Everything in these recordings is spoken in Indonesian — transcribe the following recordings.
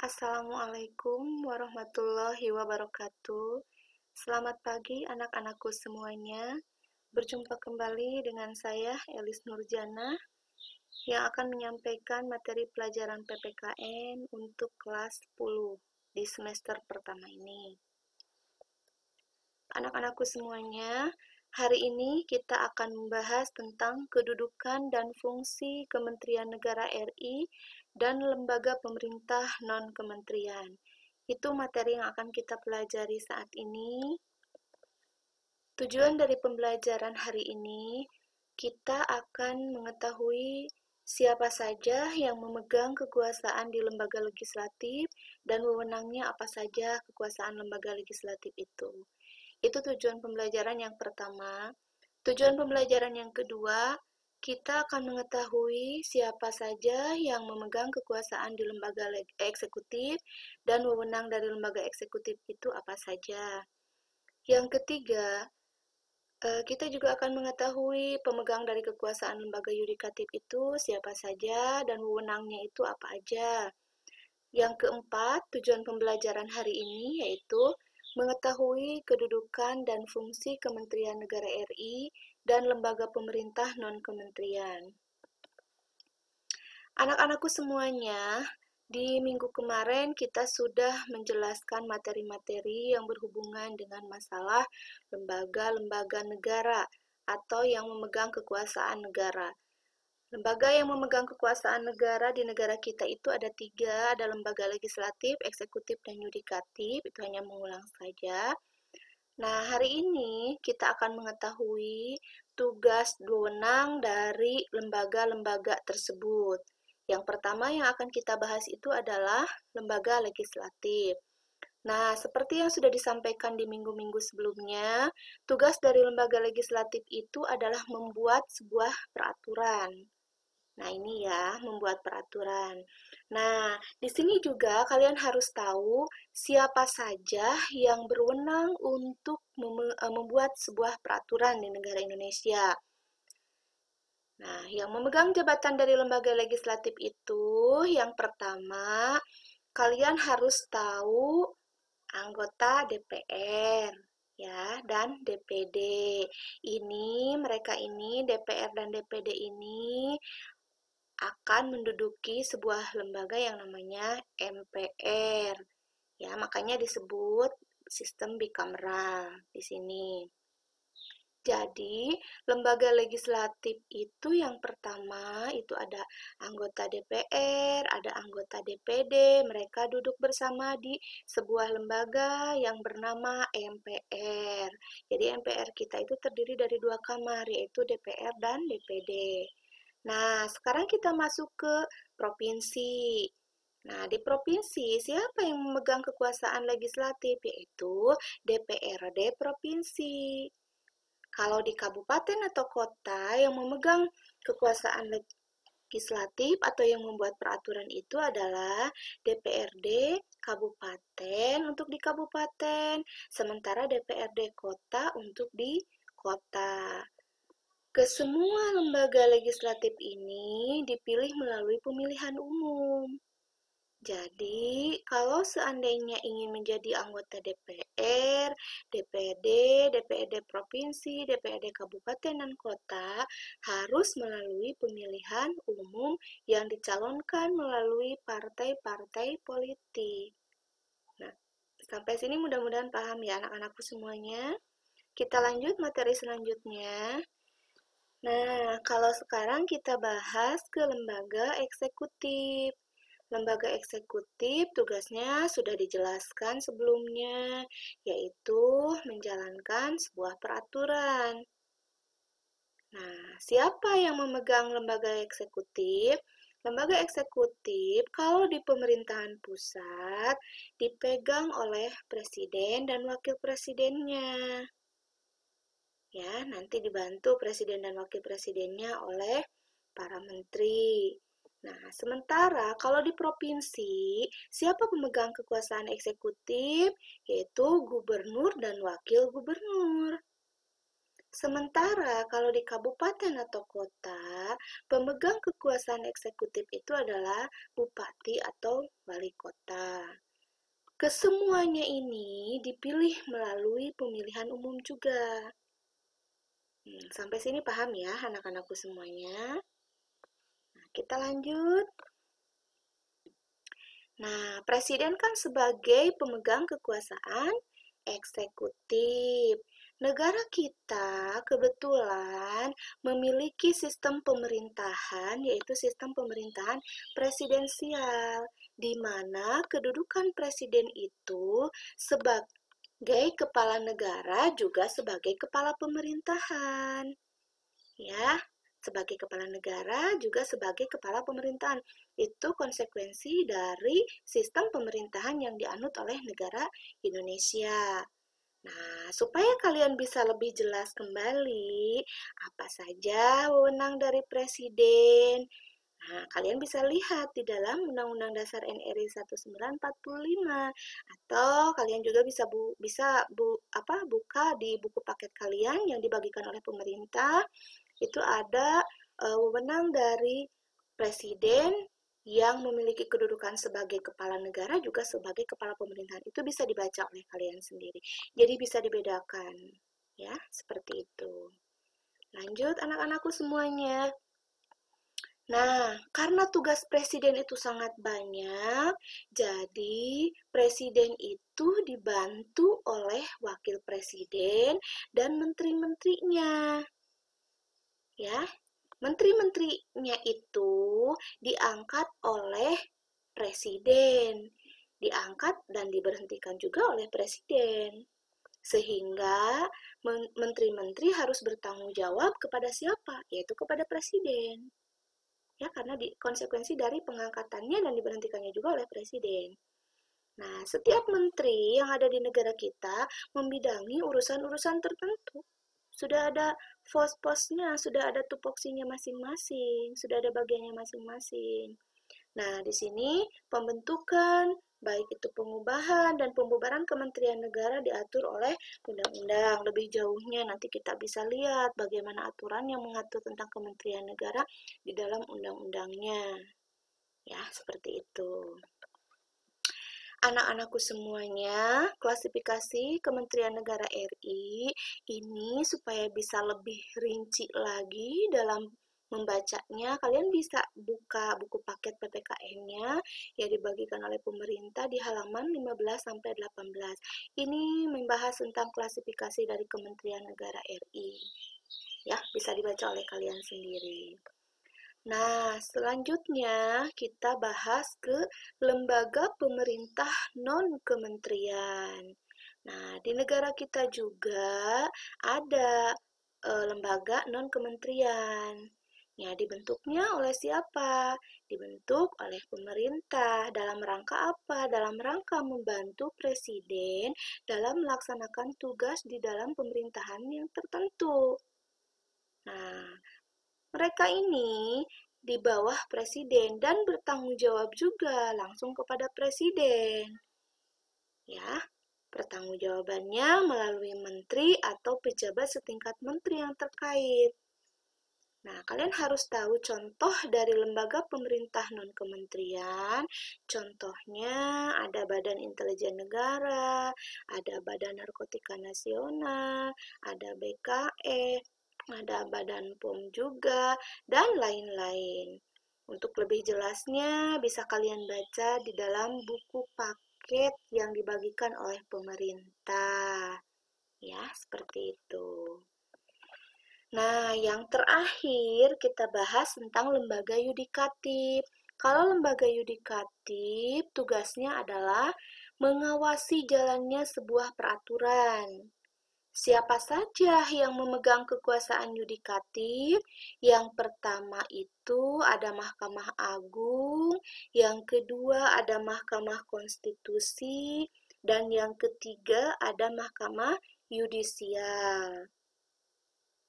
Assalamualaikum warahmatullahi wabarakatuh. Selamat pagi anak-anakku semuanya. Berjumpa kembali dengan saya Elis Nurjana yang akan menyampaikan materi pelajaran PPKN untuk kelas 10 di semester pertama ini. Anak-anakku semuanya, hari ini kita akan membahas tentang kedudukan dan fungsi Kementerian Negara RI dan lembaga pemerintah non-kementerian. Itu materi yang akan kita pelajari saat ini. Tujuan dari pembelajaran hari ini, kita akan mengetahui siapa saja yang memegang kekuasaan di lembaga legislatif dan wewenangnya apa saja kekuasaan lembaga legislatif itu. Itu tujuan pembelajaran yang pertama. Tujuan pembelajaran yang kedua, kita akan mengetahui siapa saja yang memegang kekuasaan di lembaga eksekutif dan wewenang dari lembaga eksekutif itu apa saja. Yang ketiga, kita juga akan mengetahui pemegang dari kekuasaan lembaga yudikatif itu siapa saja dan wewenangnya itu apa aja. Yang keempat, tujuan pembelajaran hari ini yaitu mengetahui kedudukan dan fungsi Kementerian Negara RI dan lembaga pemerintah non-kementerian. Anak-anakku semuanya, di minggu kemarin kita sudah menjelaskan materi-materi yang berhubungan dengan masalah lembaga-lembaga negara atau yang memegang kekuasaan negara. Lembaga yang memegang kekuasaan negara di negara kita itu ada 3, ada lembaga legislatif, eksekutif, dan yudikatif, itu hanya mengulang saja. Nah, hari ini kita akan mengetahui tugas wewenang dari lembaga-lembaga tersebut. Yang pertama yang akan kita bahas itu adalah lembaga legislatif. Nah, seperti yang sudah disampaikan di minggu-minggu sebelumnya, tugas dari lembaga legislatif itu adalah membuat sebuah peraturan. Nah, ini ya, membuat peraturan. Nah, di sini juga kalian harus tahu siapa saja yang berwenang untuk membuat sebuah peraturan di negara Indonesia. Nah, yang memegang jabatan dari lembaga legislatif itu, yang pertama, kalian harus tahu anggota DPR, ya, dan DPD. Mereka ini, DPR dan DPD ini akan menduduki sebuah lembaga yang namanya MPR. Ya, makanya disebut sistem bikameral di sini. Jadi, lembaga legislatif itu yang pertama itu ada anggota DPR, ada anggota DPD, mereka duduk bersama di sebuah lembaga yang bernama MPR. Jadi MPR kita itu terdiri dari 2 kamar, yaitu DPR dan DPD. Nah, sekarang kita masuk ke provinsi. Nah, di provinsi, siapa yang memegang kekuasaan legislatif? Yaitu DPRD provinsi. Kalau di kabupaten atau kota yang memegang kekuasaan legislatif atau yang membuat peraturan itu adalah DPRD kabupaten untuk di kabupaten, sementara DPRD kota untuk di kota. Kesemua lembaga legislatif ini dipilih melalui pemilihan umum. Jadi, kalau seandainya ingin menjadi anggota DPR, DPD, DPRD provinsi, DPRD kabupaten dan kota, harus melalui pemilihan umum yang dicalonkan melalui partai-partai politik. Nah, sampai sini mudah-mudahan paham ya anak-anakku semuanya. Kita lanjut materi selanjutnya. Nah, kalau sekarang kita bahas ke lembaga eksekutif. Lembaga eksekutif tugasnya sudah dijelaskan sebelumnya, yaitu menjalankan sebuah peraturan. Nah, siapa yang memegang lembaga eksekutif? Lembaga eksekutif kalau di pemerintahan pusat dipegang oleh presiden dan wakil presidennya. Ya, nanti dibantu presiden dan wakil presidennya oleh para menteri. Nah, sementara kalau di provinsi, siapa pemegang kekuasaan eksekutif? Yaitu gubernur dan wakil gubernur. Sementara kalau di kabupaten atau kota, pemegang kekuasaan eksekutif itu adalah bupati atau wali kota. Kesemuanya ini dipilih melalui pemilihan umum juga. Sampai sini paham ya anak-anakku semuanya? Nah, kita lanjut. Nah, presiden kan sebagai pemegang kekuasaan eksekutif. Negara kita kebetulan memiliki sistem pemerintahan, yaitu sistem pemerintahan presidensial, di mana kedudukan presiden itu sebagai kepala negara juga sebagai kepala pemerintahan. Ya, sebagai kepala negara juga sebagai kepala pemerintahan. Itu konsekuensi dari sistem pemerintahan yang dianut oleh negara Indonesia. Nah, supaya kalian bisa lebih jelas kembali apa saja wewenang dari presiden, nah, kalian bisa lihat di dalam Undang-Undang Dasar NRI 1945 atau kalian juga bisa buka di buku paket kalian yang dibagikan oleh pemerintah. Itu ada wewenang dari presiden yang memiliki kedudukan sebagai kepala negara juga sebagai kepala pemerintahan. Itu bisa dibaca oleh kalian sendiri. Jadi bisa dibedakan. Ya, seperti itu. Lanjut anak-anakku semuanya. Nah, karena tugas presiden itu sangat banyak, jadi presiden itu dibantu oleh wakil presiden dan menteri-menterinya. Ya, menteri-menterinya itu diangkat oleh presiden, diangkat dan diberhentikan juga oleh presiden. Sehingga menteri-menteri harus bertanggung jawab kepada siapa? Yaitu kepada presiden. Ya, karena konsekuensi dari pengangkatannya dan diberhentikannya juga oleh presiden. Nah, setiap menteri yang ada di negara kita membidangi urusan-urusan tertentu. Sudah ada pos-posnya, sudah ada tupoksinya masing-masing, sudah ada bagiannya masing-masing. Nah, di sini pembentukan, baik itu pengubahan dan pembubaran kementerian negara diatur oleh undang-undang. Lebih jauhnya nanti kita bisa lihat bagaimana aturan yang mengatur tentang kementerian negara di dalam undang-undangnya. Ya, seperti itu. Anak-anakku semuanya, klasifikasi Kementerian Negara RI ini supaya bisa lebih rinci lagi dalam membacanya, kalian bisa buka buku paket PPKN-nya yang dibagikan oleh pemerintah di halaman 15-18. Ini membahas tentang klasifikasi dari Kementerian Negara RI. Ya, bisa dibaca oleh kalian sendiri. Nah, selanjutnya kita bahas ke lembaga pemerintah non-kementerian. Nah, di negara kita juga ada lembaga non-kementerian. Ya, dibentuknya oleh siapa? Dibentuk oleh pemerintah. Dalam rangka apa? Dalam rangka membantu presiden dalam melaksanakan tugas di dalam pemerintahan yang tertentu. Nah, mereka ini di bawah presiden dan bertanggung jawab juga langsung kepada presiden. Ya, pertanggungjawabannya melalui menteri atau pejabat setingkat menteri yang terkait. Nah, kalian harus tahu contoh dari lembaga pemerintah non-kementerian. Contohnya ada Badan Intelijen Negara, ada Badan Narkotika Nasional, ada BKE, ada Badan POM juga, dan lain-lain. Untuk lebih jelasnya, bisa kalian baca di dalam buku paket yang dibagikan oleh pemerintah. Ya, seperti itu. Nah, yang terakhir kita bahas tentang lembaga yudikatif. Kalau lembaga yudikatif, tugasnya adalah mengawasi jalannya sebuah peraturan. Siapa saja yang memegang kekuasaan yudikatif? Yang pertama itu ada Mahkamah Agung, yang kedua ada Mahkamah Konstitusi, dan yang ketiga ada Mahkamah Yudisial.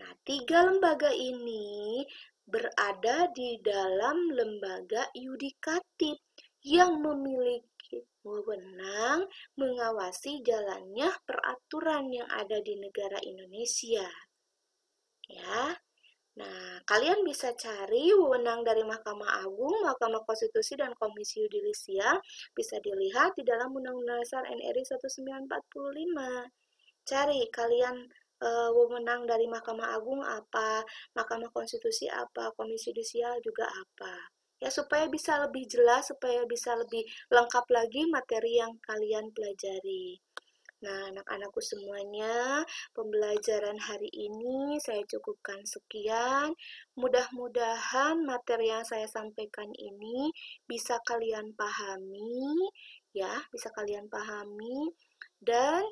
Nah, tiga lembaga ini berada di dalam lembaga yudikatif yang memiliki wewenang mengawasi jalannya peraturan yang ada di negara Indonesia. Ya. Nah, kalian bisa cari wewenang dari Mahkamah Agung, Mahkamah Konstitusi, dan Komisi Yudisial bisa dilihat di dalam Undang-Undang Dasar NRI 1945. Cari kalian wewenang dari Mahkamah Agung apa, Mahkamah Konstitusi apa, Komisi Yudisial juga apa. Ya, supaya bisa lebih jelas, supaya bisa lebih lengkap lagi materi yang kalian pelajari. Nah, anak-anakku semuanya, pembelajaran hari ini saya cukupkan sekian. Mudah-mudahan materi yang saya sampaikan ini bisa kalian pahami, ya, bisa kalian pahami, dan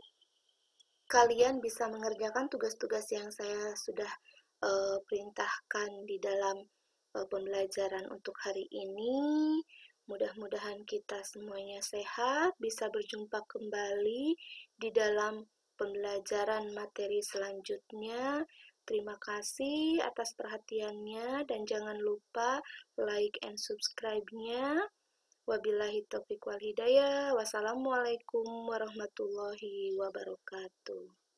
kalian bisa mengerjakan tugas-tugas yang saya sudah perintahkan di dalam pembelajaran untuk hari ini. Mudah-mudahan kita semuanya sehat, bisa berjumpa kembali di dalam pembelajaran materi selanjutnya. Terima kasih atas perhatiannya dan jangan lupa like and subscribe-nya. Wabillahi taufiq wal hidayah. Wassalamualaikum warahmatullahi wabarakatuh.